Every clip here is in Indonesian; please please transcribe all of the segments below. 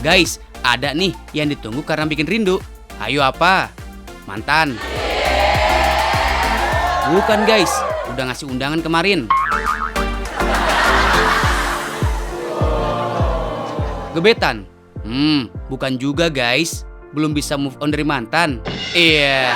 Guys, ada nih yang ditunggu karena bikin rindu. Ayo apa? Mantan? Bukan guys, udah ngasih undangan kemarin. Gebetan? Bukan juga guys. Belum bisa move on dari mantan. Iya.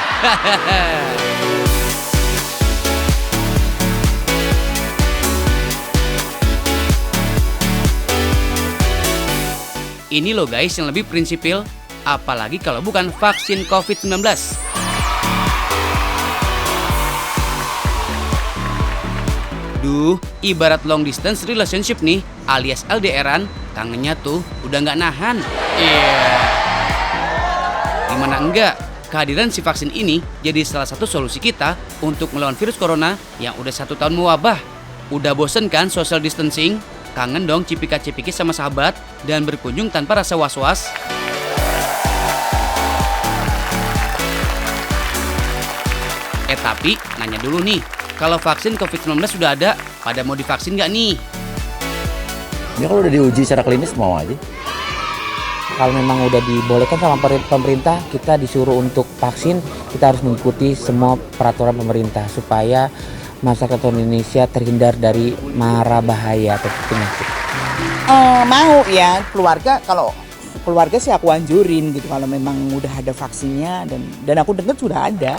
Ini loh guys yang lebih prinsipil, apalagi kalau bukan vaksin COVID-19. Duh, ibarat long distance relationship nih, alias LDRan, kangennya tuh udah nggak nahan. Gimana enggak, kehadiran si vaksin ini jadi salah satu solusi kita untuk melawan virus corona yang udah 1 tahun mewabah. Udah bosen kan social distancing? Kangen dong cipika-cipiki sama sahabat dan berkunjung tanpa rasa was-was? Tapi nanya dulu nih, kalau vaksin COVID-19 sudah ada, pada mau divaksin nggak nih? Ya kalau udah diuji secara klinis mau aja. Kalau memang udah dibolehkan sama pemerintah, kita disuruh untuk vaksin, kita harus mengikuti semua peraturan pemerintah supaya masyarakat Indonesia terhindar dari mara bahaya atau penyakit. Mau ya, kalau keluarga sih aku anjurin gitu kalau memang udah ada vaksinnya dan aku dengar sudah ada.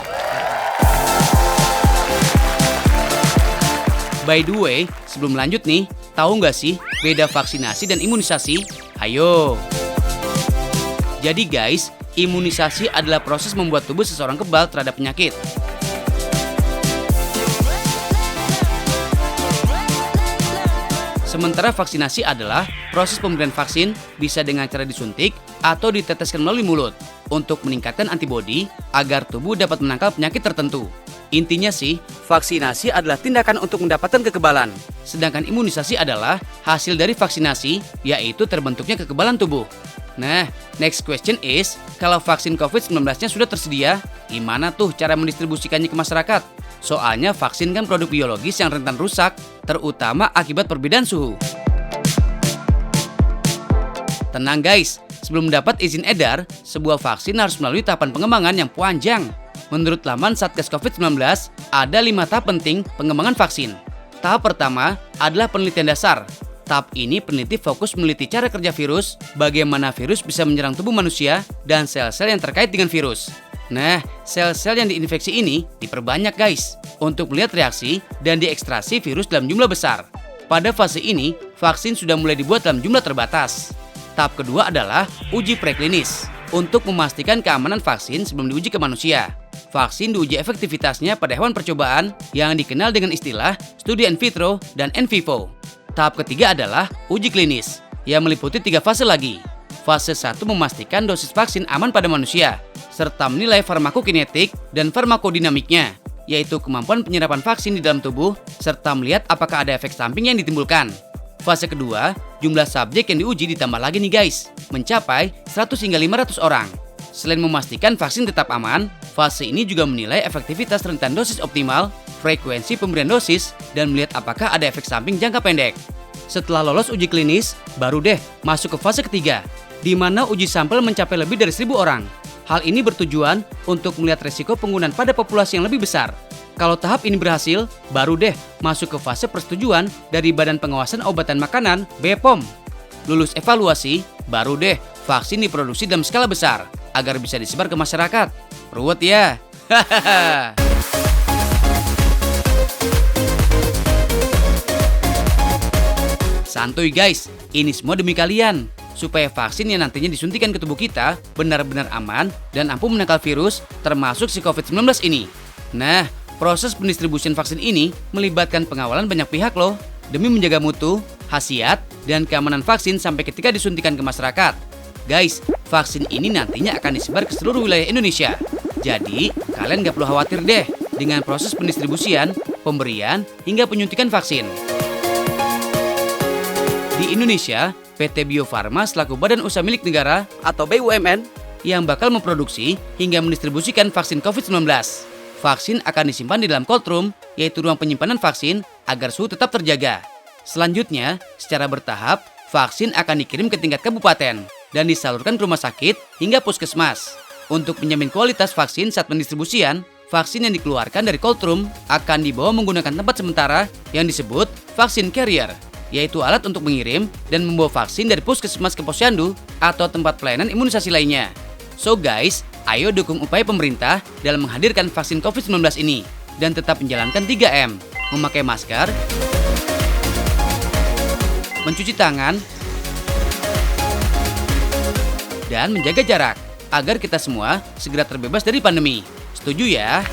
By the way, sebelum lanjut nih, tahu nggak sih beda vaksinasi dan imunisasi? Ayo. Jadi guys, imunisasi adalah proses membuat tubuh seseorang kebal terhadap penyakit. Sementara vaksinasi adalah proses pemberian vaksin bisa dengan cara disuntik atau diteteskan melalui mulut untuk meningkatkan antibodi agar tubuh dapat menangkal penyakit tertentu. Intinya sih, vaksinasi adalah tindakan untuk mendapatkan kekebalan. Sedangkan imunisasi adalah hasil dari vaksinasi, yaitu terbentuknya kekebalan tubuh. Nah, next question is, kalau vaksin COVID-19-nya sudah tersedia, gimana tuh cara mendistribusikannya ke masyarakat? Soalnya vaksin kan produk biologis yang rentan rusak, terutama akibat perbedaan suhu. Tenang guys, sebelum dapat izin edar, sebuah vaksin harus melalui tahapan pengembangan yang panjang. Menurut laman Satgas COVID-19, ada 5 tahap penting pengembangan vaksin. Tahap pertama adalah penelitian dasar. Tahap ini peneliti fokus meneliti cara kerja virus, bagaimana virus bisa menyerang tubuh manusia, dan sel-sel yang terkait dengan virus. Nah, sel-sel yang diinfeksi ini diperbanyak guys, untuk melihat reaksi dan diekstrasi virus dalam jumlah besar. Pada fase ini, vaksin sudah mulai dibuat dalam jumlah terbatas. Tahap kedua adalah uji preklinis, untuk memastikan keamanan vaksin sebelum diuji ke manusia. Vaksin diuji efektivitasnya pada hewan percobaan yang dikenal dengan istilah studi in vitro dan in vivo. Tahap ketiga adalah uji klinis, yang meliputi 3 fase lagi. Fase 1 memastikan dosis vaksin aman pada manusia, serta menilai farmakokinetik dan farmakodinamiknya, yaitu kemampuan penyerapan vaksin di dalam tubuh, serta melihat apakah ada efek samping yang ditimbulkan. Fase kedua, jumlah subjek yang diuji ditambah lagi nih guys, mencapai 100 hingga 500 orang. Selain memastikan vaksin tetap aman, fase ini juga menilai efektivitas rentan dosis optimal, frekuensi pemberian dosis, dan melihat apakah ada efek samping jangka pendek. Setelah lolos uji klinis, baru deh masuk ke fase ketiga, di mana uji sampel mencapai lebih dari 1.000 orang. Hal ini bertujuan untuk melihat resiko penggunaan pada populasi yang lebih besar. Kalau tahap ini berhasil, baru deh masuk ke fase persetujuan dari Badan Pengawasan Obat dan Makanan (BPOM). Lulus evaluasi, baru deh vaksin diproduksi dalam skala besar agar bisa disebar ke masyarakat. Ruwet ya? Santuy guys, ini semua demi kalian. Supaya vaksin yang nantinya disuntikan ke tubuh kita benar-benar aman dan ampuh menangkal virus termasuk si COVID-19 ini. Nah, proses pendistribusian vaksin ini melibatkan pengawalan banyak pihak loh, demi menjaga mutu, khasiat, dan keamanan vaksin sampai ketika disuntikan ke masyarakat. Guys, vaksin ini nantinya akan disebar ke seluruh wilayah Indonesia. Jadi, kalian gak perlu khawatir deh dengan proses pendistribusian, pemberian, hingga penyuntikan vaksin. Di Indonesia, PT Bio Farma selaku badan usaha milik negara atau BUMN yang bakal memproduksi hingga mendistribusikan vaksin COVID-19. Vaksin akan disimpan di dalam cold room, yaitu ruang penyimpanan vaksin agar suhu tetap terjaga. Selanjutnya, secara bertahap, vaksin akan dikirim ke tingkat kabupaten. dan disalurkan ke rumah sakit hingga puskesmas. Untuk menjamin kualitas vaksin saat pendistribusian, vaksin yang dikeluarkan dari cold room akan dibawa menggunakan tempat sementara yang disebut vaksin carrier, yaitu alat untuk mengirim dan membawa vaksin dari puskesmas ke posyandu atau tempat pelayanan imunisasi lainnya. So guys, ayo dukung upaya pemerintah dalam menghadirkan vaksin COVID-19 ini dan tetap menjalankan 3M, memakai masker, mencuci tangan, dan menjaga jarak agar kita semua segera terbebas dari pandemi. Setuju ya?